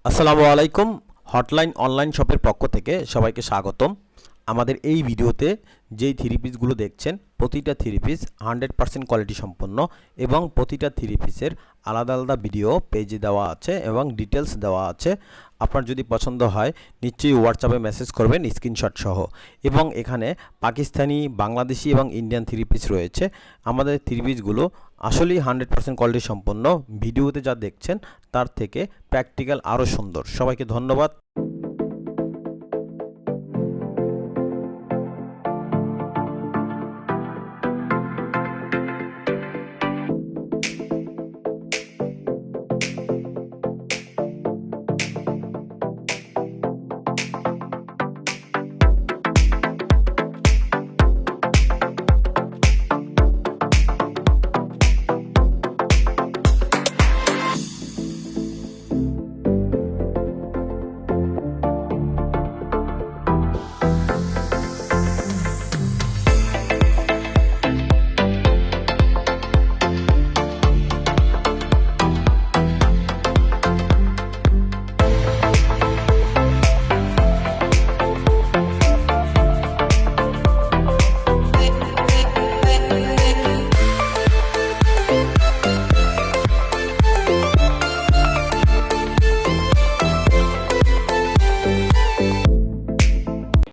আসসালামু আলাইকুম। Hotline online শপের পক্ষ থেকে সবাইকে স্বাগতম। আমাদের এই ভিডিওতে যেই থ্রি পিসগুলো দেখছেন প্রতিটা থ্রি পিস 100% কোয়ালিটি সম্পন্ন এবং প্রতিটা থ্রি পিসের আলাদা আলাদা ভিডিও পেজে দেওয়া আছে এবং ডিটেলস দেওয়া আছে। আপনার যদি পছন্দ হয় নিশ্চয়ই হোয়াটসঅ্যাপে মেসেজ করবেন স্ক্রিনশট সহ। এবং এখানে পাকিস্তানি, বাংলাদেশি এবং ইন্ডিয়ান থ্রি পিস রয়েছে। আমাদের থ্রি পিসগুলো আসলেই 100% কোয়ালিটি সম্পন্ন। ভিডিওতে যা দেখছেন তার থেকে প্র্যাকটিক্যাল আরও সুন্দর। সবাইকে ধন্যবাদ।